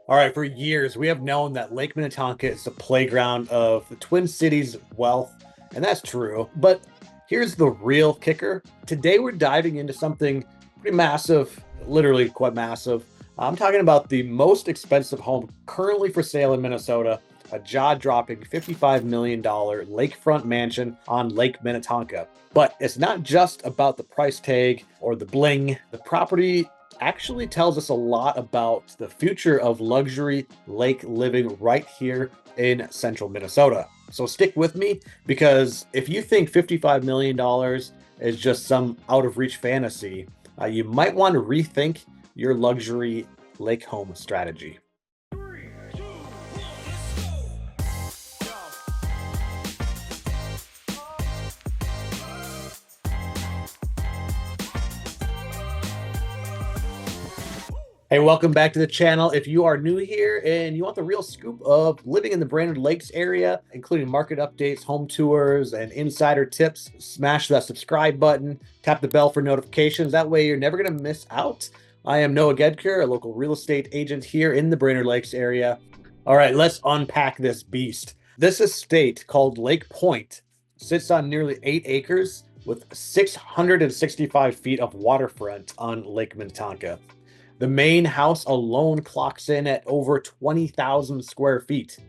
All right, for years, we have known that Lake Minnetonka is the playground of the Twin Cities wealth, and that's true. But here's the real kicker. Today, we're diving into something pretty massive, literally quite massive. I'm talking about the most expensive home currently for sale in Minnesota, a jaw-dropping $55 million lakefront mansion on Lake Minnetonka. But it's not just about the price tag or the bling. The property actually tells us a lot about the future of luxury lake living right here in central Minnesota. So stick with me because if you think $55 million is just some out of reach fantasy, you might want to rethink your luxury lake home strategy. Hey, welcome back to the channel. If you are new here and you want the real scoop of living in the Brainerd Lakes area, including market updates, home tours, and insider tips, smash that subscribe button, tap the bell for notifications. That way you're never going to miss out. I am Noah Gedker, a local real estate agent here in the Brainerd Lakes area. All right, let's unpack this beast. This estate called Lake Point sits on nearly 8 acres with 665 feet of waterfront on Lake Minnetonka. The main house alone clocks in at over 20,000 square feet,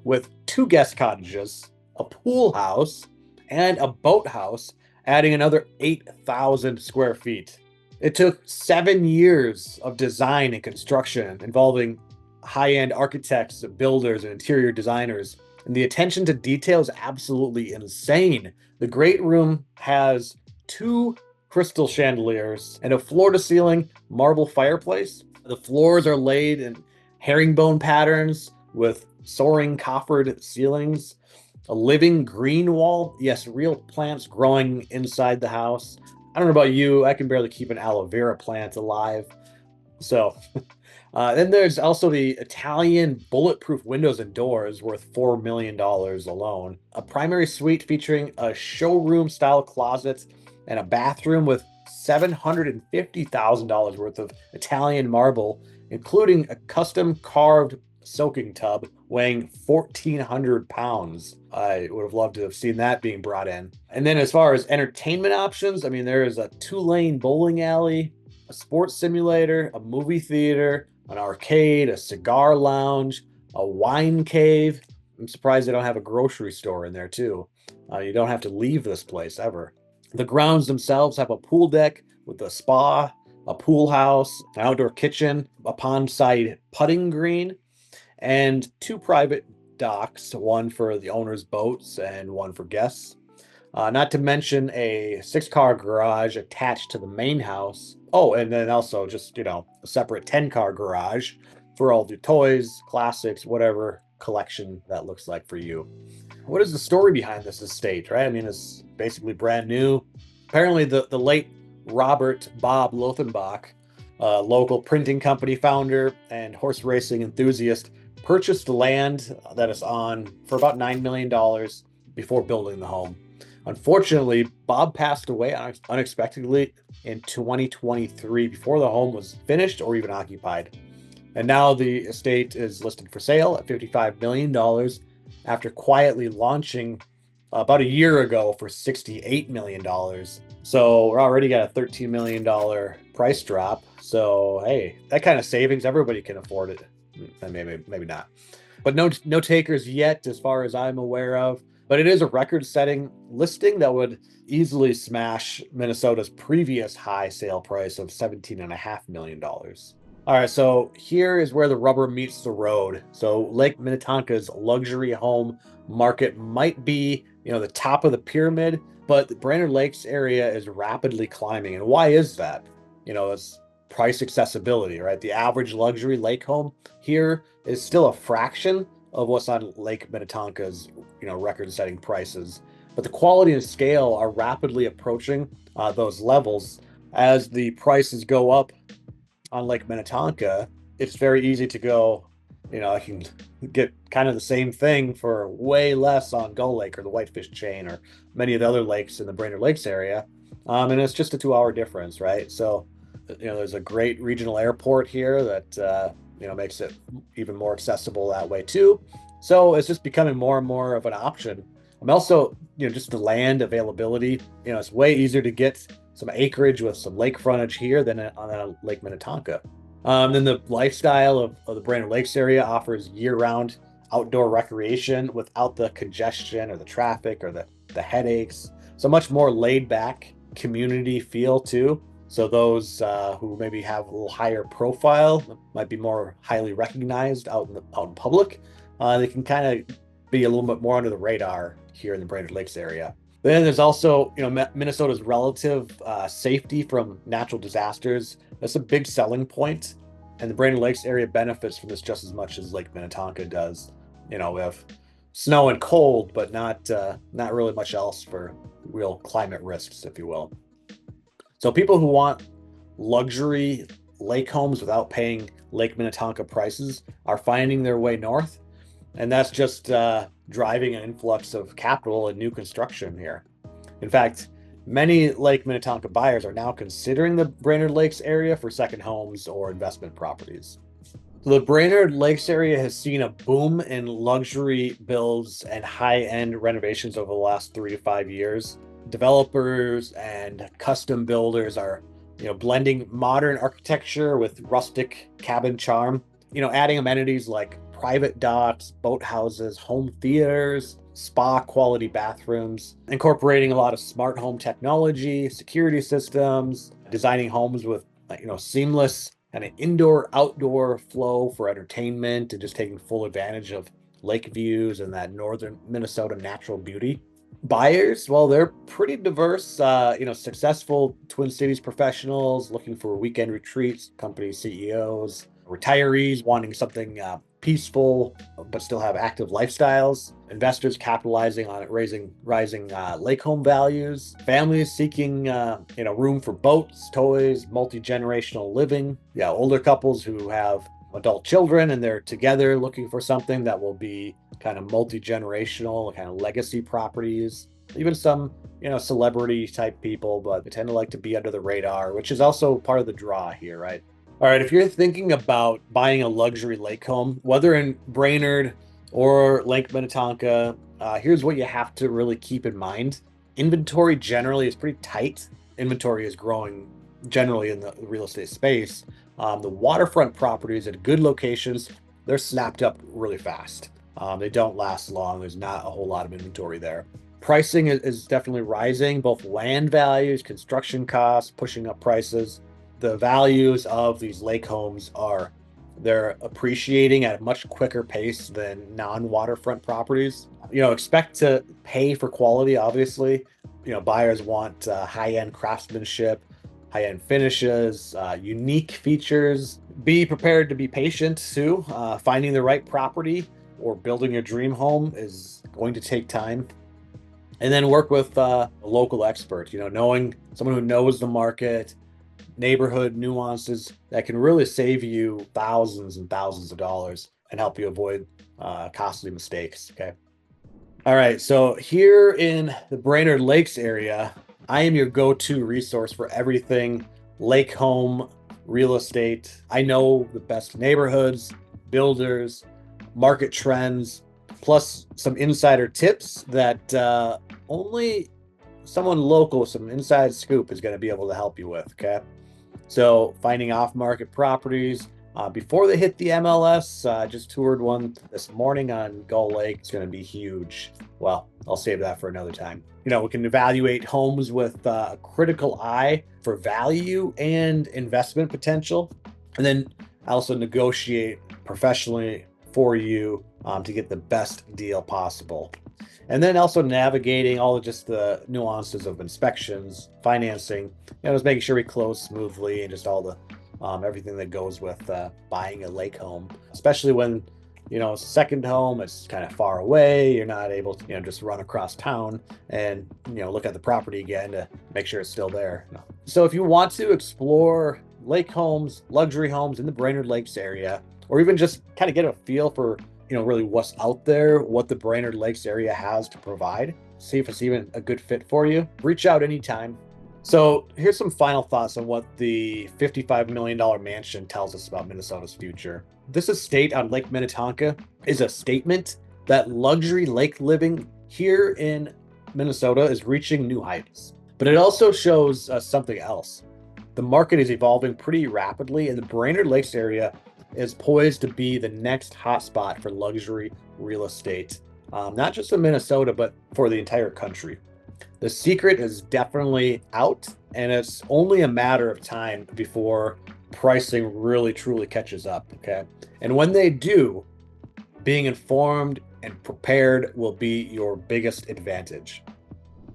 with 2 guest cottages, a pool house, and a boathouse, adding another 8,000 square feet. It took 7 years of design and construction involving high-end architects, builders, and interior designers. And the attention to detail is absolutely insane. The great room has two crystal chandeliers and a floor-to-ceiling marble fireplace. The floors are laid in herringbone patterns with soaring coffered ceilings, a living green wall. Yes, real plants growing inside the house. I don't know about you, I can barely keep an aloe vera plant alive. So, then there's also the Italian bulletproof windows and doors worth $4 million alone. A primary suite featuring a showroom style closet and a bathroom with $750,000 worth of Italian marble, including a custom carved soaking tub weighing 1,400 pounds. I would have loved to have seen that being brought in. And then, as far as entertainment options, I mean, there is a 2-lane bowling alley, a sports simulator, a movie theater, an arcade, a cigar lounge, a wine cave. I'm surprised they don't have a grocery store in there, too. You don't have to leave this place ever. The grounds themselves have a pool deck with a spa, a pool house, an outdoor kitchen, a pond side putting green, and 2 private docks, one for the owner's boats and one for guests. Not to mention a 6-car garage attached to the main house. Oh, and then also just, a separate 10-car garage for all the toys, classics, whatever collection that looks like for you. What is the story behind this estate, right? I mean, it's basically brand new. Apparently, the late Robert Bob Lothenbach, local printing company founder and horse racing enthusiast, purchased the land that is on for about $9 million before building the home. Unfortunately, Bob passed away unexpectedly in 2023 before the home was finished or even occupied. And now the estate is listed for sale at $55 million after quietly launching about a year ago for $68 million. So we're already got a $13 million price drop. So, hey, that kind of savings, everybody can afford it. Maybe not. But no takers yet, as far as I'm aware of. But it is a record-setting listing that would easily smash Minnesota's previous high sale price of $17.5 million. All right, so here is where the rubber meets the road. So Lake Minnetonka's luxury home market might be, the top of the pyramid, but the Brainerd Lakes area is rapidly climbing. And why is that? It's price accessibility, right? The average luxury lake home here is still a fraction of what's on Lake Minnetonka's, record-setting prices. But the quality and scale are rapidly approaching those levels. As the prices go up on Lake Minnetonka, it's very easy to go, I can get kind of the same thing for way less on Gull Lake or the Whitefish Chain or many of the other lakes in the Brainerd Lakes area. And it's just a 2-hour difference, right? So, there's a great regional airport here that makes it even more accessible that way too. So it's just becoming more and more of an option. I'm also, just the land availability, it's way easier to get some acreage with some lake frontage here than on a Lake Minnetonka. Then the lifestyle of the Brainerd Lakes area offers year-round outdoor recreation without the congestion or the traffic or the headaches. So much more laid-back community feel too. So those who maybe have a little higher profile, might be more highly recognized out in public, they can kind of be a little bit more under the radar here in the Brainerd Lakes area. Then there's also, Minnesota's relative safety from natural disasters. That's a big selling point, and the Brainerd Lakes area benefits from this just as much as Lake Minnetonka does. We have snow and cold, but not really much else for real climate risks, if you will. So people who want luxury lake homes without paying Lake Minnetonka prices are finding their way north, and that's just driving an influx of capital and new construction here. In fact, many Lake Minnetonka buyers are now considering the Brainerd Lakes area for second homes or investment properties. So the Brainerd Lakes area has seen a boom in luxury builds and high-end renovations over the last 3 to 5 years. Developers and custom builders are, blending modern architecture with rustic cabin charm, adding amenities like private docks, boathouses, home theaters, spa quality bathrooms, incorporating a lot of smart home technology, security systems, designing homes with, seamless kind of indoor outdoor flow for entertainment, and just taking full advantage of lake views and that northern Minnesota natural beauty. Buyers, well, they're pretty diverse, successful Twin Cities professionals looking for weekend retreats, company CEOs, retirees wanting something peaceful but still have active lifestyles, investors capitalizing on it, rising lake home values, families seeking room for boats, toys, multi-generational living, older couples who have adult children and they're together looking for something that will be kind of multi-generational, kind of legacy properties, even some celebrity type people, but they tend to like to be under the radar, which is also part of the draw here, right? All right, if you're thinking about buying a luxury lake home, whether in Brainerd or Lake Minnetonka, here's what you have to really keep in mind. Inventory generally is pretty tight. Inventory is growing generally in the real estate space. The waterfront properties at good locations, they're snapped up really fast. They don't last long. There's not a whole lot of inventory there. Pricing is definitely rising, both land values, construction costs, pushing up prices. The values of these lake homes they're appreciating at a much quicker pace than non-waterfront properties. Expect to pay for quality, obviously. Buyers want high-end craftsmanship, high-end finishes, unique features. Be prepared to be patient too. Finding the right property or building your dream home is going to take time. And then work with a local expert, knowing someone who knows the market, neighborhood nuances that can really save you thousands and thousands of dollars and help you avoid costly mistakes. Okay. All right. So here in the Brainerd Lakes area, I am your go-to resource for everything lake home real estate. I know the best neighborhoods, builders, market trends, plus some insider tips that only someone local with some inside scoop is going to be able to help you with. Okay. So finding off-market properties before they hit the MLS. Just toured one this morning on Gull Lake. It's going to be huge. Well, I'll save that for another time. We can evaluate homes with a critical eye for value and investment potential, and then also negotiate professionally for you to get the best deal possible. And then also navigating all of just the nuances of inspections, financing, just making sure we close smoothly, and just all the everything that goes with buying a lake home, especially when second home is kind of far away. You're not able to just run across town and look at the property again to make sure it's still there. No. So if you want to explore lake homes, luxury homes in the Brainerd Lakes area, or even just kind of get a feel for really what's out there, what the Brainerd Lakes area has to provide, see if it's even a good fit for you, reach out anytime. So here's some final thoughts on what the $55 million mansion tells us about Minnesota's future. This estate on Lake Minnetonka is a statement that luxury lake living here in Minnesota is reaching new heights. But it also shows us something else. The market is evolving pretty rapidly, and the Brainerd Lakes area is poised to be the next hotspot for luxury real estate, not just in Minnesota, but for the entire country. The secret is definitely out, and it's only a matter of time before pricing really truly catches up. Okay. And when they do, being informed and prepared will be your biggest advantage.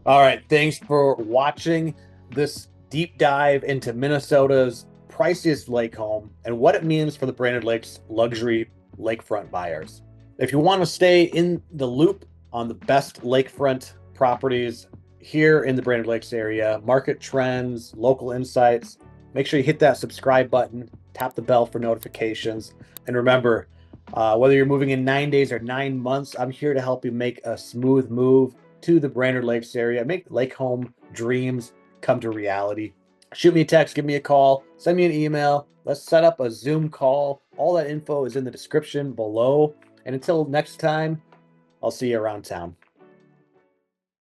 All right. Thanks for watching this deep dive into Minnesota's priciest lake home and what it means for the Brainerd Lakes luxury lakefront buyers. If you want to stay in the loop on the best lakefront properties here in the Brainerd Lakes area, market trends, local insights, make sure you hit that subscribe button, tap the bell for notifications. And remember, whether you're moving in 9 days or 9 months, I'm here to help you make a smooth move to the Brainerd Lakes area, make lake home dreams come to reality. Shoot me a text, give me a call, send me an email. Let's set up a Zoom call. All that info is in the description below. And until next time, I'll see you around town.